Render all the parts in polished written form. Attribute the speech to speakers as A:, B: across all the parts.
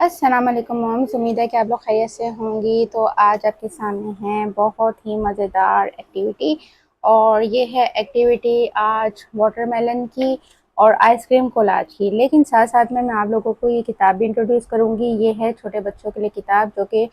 A: अस्सलाम वालेकुम मॉम्स, उम्मीद है कि आप लोग खैरियत से होंगी। तो आज आपके सामने हैं बहुत ही मज़ेदार एक्टिविटी, और ये है एक्टिविटी आज वाटरमेलन की और आइसक्रीम कोलाज की। लेकिन साथ साथ में मैं आप लोगों को ये किताब भी इंट्रोड्यूस करूँगी। ये है छोटे बच्चों के लिए किताब, जो कि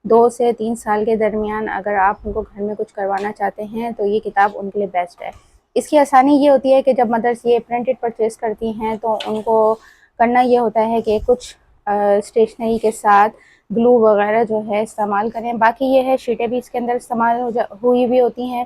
A: 2 से 3 साल के दरमियान अगर आप उनको घर में कुछ करवाना चाहते हैं तो ये किताब उनके लिए बेस्ट है। इसकी आसानी ये होती है कि जब मदर्स ये प्रिंटेड परचेज़ करती हैं तो उनको करना ये होता है कि कुछ स्टेशनरी के साथ ग्लू वगैरह जो है इस्तेमाल करें। बाकी ये है शीटें भी इसके अंदर इस्तेमाल हुई भी होती हैं,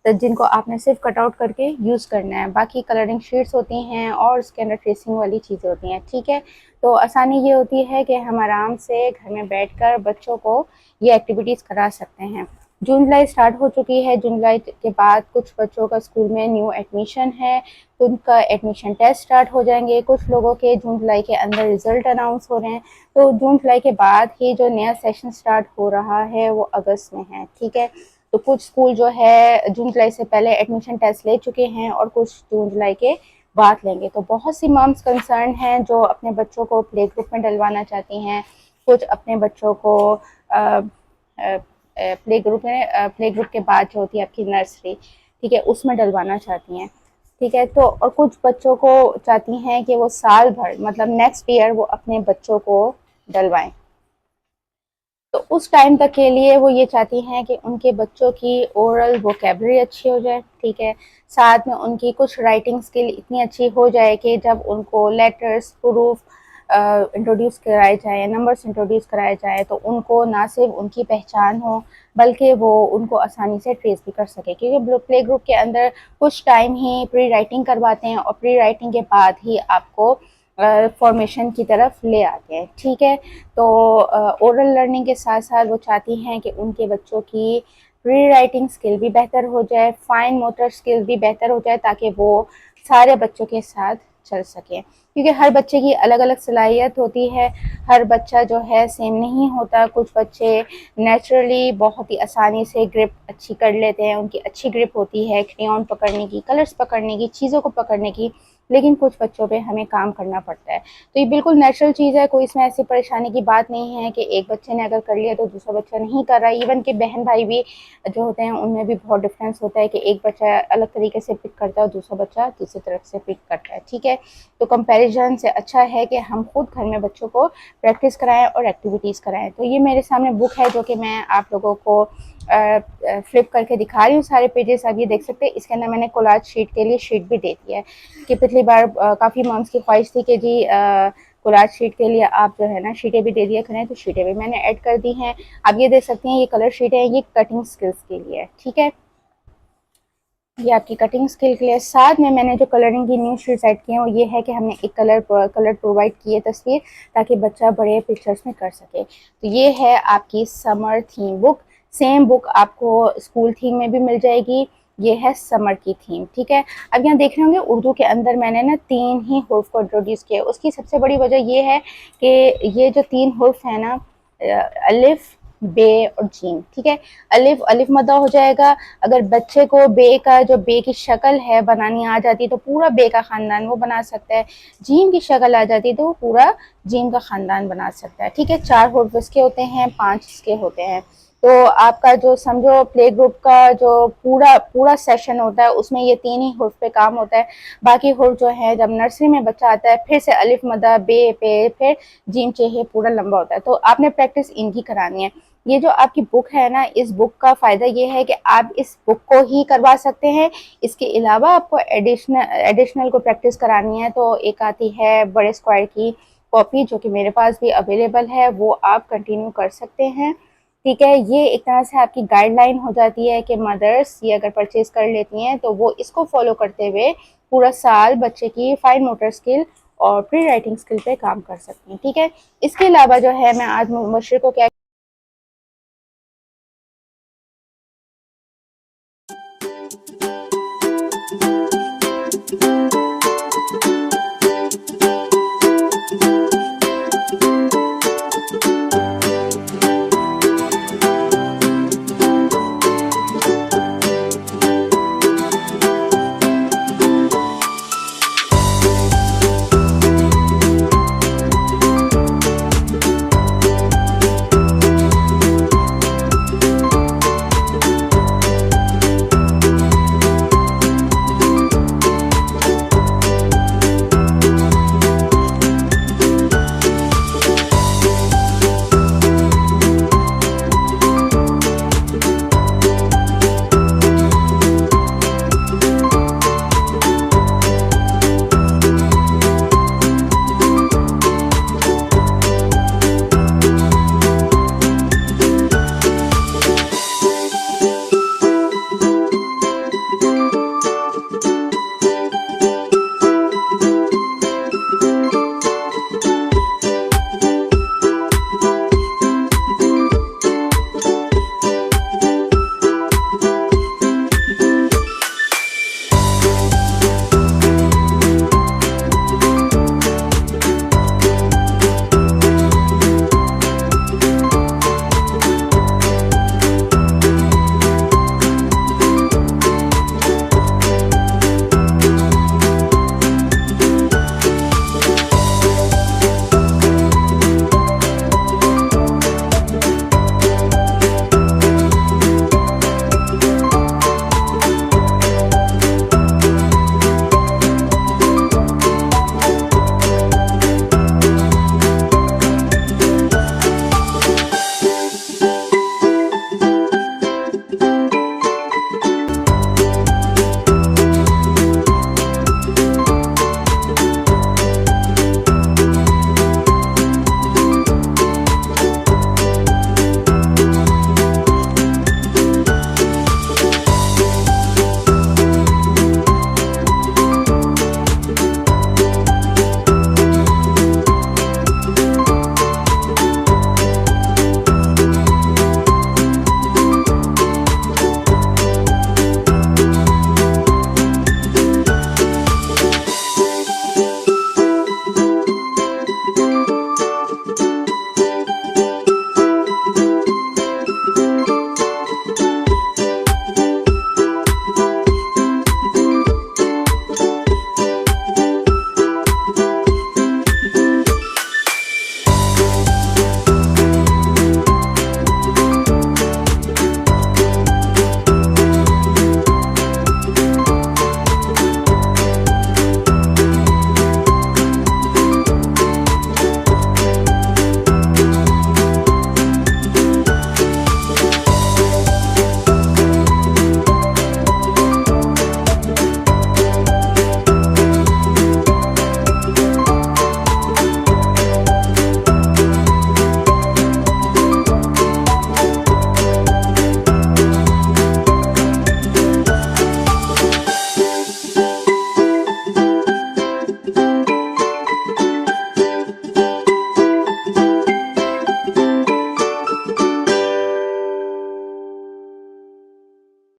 A: तो जिनको आपने सिर्फ कट आउट करके यूज़ करना है। बाकी कलरिंग शीट्स होती हैं और उसके अंदर ट्रेसिंग वाली चीज़ें होती हैं। ठीक है, तो आसानी ये होती है कि हम आराम से घर में बैठकर बच्चों को ये एक्टिविटीज़ करा सकते हैं। जून जुलाई स्टार्ट हो चुकी है। जून जुलाई के बाद कुछ बच्चों का स्कूल में न्यू एडमिशन है, तो उनका एडमिशन टेस्ट स्टार्ट हो जाएंगे। कुछ लोगों के जून जुलाई के अंदर रिजल्ट अनाउंस हो रहे हैं, तो जून जुलाई के बाद ही जो नया सेशन स्टार्ट हो रहा है वो अगस्त में है। ठीक है, तो कुछ स्कूल जो है जून जुलाई से पहले एडमिशन टेस्ट ले चुके हैं और कुछ जून जुलाई के बाद लेंगे। तो बहुत सी मॉम्स कंसर्न हैं जो अपने बच्चों को प्ले ग्रुप में डलवाना चाहती हैं, कुछ अपने बच्चों को प्ले ग्रुप के बाद जो होती है आपकी नर्सरी, ठीक है, उसमें डलवाना चाहती हैं। ठीक है, तो और कुछ बच्चों को चाहती हैं कि वो साल भर मतलब नेक्स्ट ईयर वो अपने बच्चों को डलवाएं। तो उस टाइम तक के लिए वो ये चाहती हैं कि उनके बच्चों की ओरल वोकेबलरी अच्छी हो जाए। ठीक है, साथ में उनकी कुछ राइटिंग स्किल इतनी अच्छी हो जाए कि जब उनको लेटर्स प्रूफ इंट्रोड्यूस कराए जाए, नंबर्स इंट्रोड्यूस कराए जाए, तो उनको ना सिर्फ उनकी पहचान हो बल्कि वो उनको आसानी से ट्रेस भी कर सके। क्योंकि प्ले ग्रुप के अंदर कुछ टाइम ही प्री राइटिंग करवाते हैं और प्री राइटिंग के बाद ही आपको फॉर्मेशन की तरफ ले आते हैं। ठीक है, तो ओरल लर्निंग के साथ साथ वो चाहती हैं कि उनके बच्चों की प्री राइटिंग स्किल भी बेहतर हो जाए, फाइन मोटर स्किल भी बेहतर हो जाए, ताकि वो सारे बच्चों के साथ चल सकें। क्योंकि हर बच्चे की अलग अलग सलाहियत होती है, हर बच्चा जो है सेम नहीं होता। कुछ बच्चे नेचुरली बहुत ही आसानी से ग्रिप अच्छी कर लेते हैं, उनकी अच्छी ग्रिप होती है क्रेयॉन पकड़ने की, कलर्स पकड़ने की, चीज़ों को पकड़ने की। लेकिन कुछ बच्चों पे हमें काम करना पड़ता है। तो ये बिल्कुल नेचुरल चीज़ है, कोई इसमें ऐसी परेशानी की बात नहीं है कि एक बच्चे ने अगर कर लिया तो दूसरा बच्चा नहीं कर रहा। इवन कि बहन भाई भी जो होते हैं उनमें भी बहुत डिफरेंस होता है कि एक बच्चा अलग तरीके से पिक करता है और दूसरा बच्चा दूसरी तरफ से पिक करता है। ठीक है, तो कंपैरिजन से अच्छा है कि हम खुद घर में बच्चों को प्रैक्टिस कराएं और एक्टिविटीज़ कराएं। तो ये मेरे सामने बुक है जो कि मैं आप लोगों को फ्लिप करके दिखा रही हूँ। सारे पेजेस आप ये देख सकते हैं। इसके अंदर मैंने कोलाज शीट के लिए शीट भी दे दी है कि पिछली बार काफ़ी मॉम्स की ख्वाहिश थी कि जी कोलाज शीट के लिए आप जो है ना शीटें भी दे दिया करें, तो शीटें भी मैंने ऐड कर दी हैं। आप ये देख सकते हैं, ये कलर शीट है, ये कटिंग स्किल्स के लिए है। ठीक है, ये आपकी कटिंग स्किल के लिए। साथ में मैंने जो कलरिंग की न्यू शीट्स ऐड की हैं वो ये है कि हमने एक कलर प्रोवाइड की है तस्वीर, ताकि बच्चा बड़े पिक्चर्स में कर सके। तो ये है आपकी summer theme book. Same book आपको स्कूल थीम में भी मिल जाएगी। ये है समर की थीम। ठीक है, अब यहाँ देख रहे होंगे उर्दू के अंदर मैंने ना 3 ही हुर्फ को इंट्रोड्यूस किया। उसकी सबसे बड़ी वजह ये है कि ये जो 3 हुर्फ है ना, अलिफ, बे और जीम। ठीक है, अलिफ अलिफ मद्दा हो जाएगा। अगर बच्चे को बे का जो बे की शक्ल है बनानी आ जाती है तो पूरा बे का खानदान वो बना सकता है। जीम की शक्ल आ जाती है तो वो पूरा जीम का खानदान बना सकता है। ठीक है, 4 हुर्फ इसके होते हैं, 5 इसके होते हैं। तो आपका जो समझो प्ले ग्रुप का जो पूरा पूरा सेशन होता है उसमें ये 3 ही हुर्फ पे काम होता है। बाकी हुर्फ जो है जब नर्सरी में बच्चा आता है फिर से अलिफ मद्दा बे पे फिर जीम चेहे पूरा लंबा होता है। तो आपने प्रैक्टिस इनकी करानी है। ये जो आपकी बुक है ना, इस बुक का फ़ायदा ये है कि आप इस बुक को ही करवा सकते हैं। इसके अलावा आपको एडिशनल को प्रैक्टिस करानी है तो एक आती है बड़े स्क्वायर की कॉपी, जो कि मेरे पास भी अवेलेबल है, वो आप कंटिन्यू कर सकते हैं। ठीक है, ये एक तरह से आपकी गाइडलाइन हो जाती है कि मदर्स ये अगर परचेज कर लेती हैं तो वो इसको फॉलो करते हुए पूरा साल बच्चे की फाइन मोटर स्किल और प्री राइटिंग स्किल पे काम कर सकती हैं। ठीक है, इसके अलावा जो है मैं आज मुबशर को क्या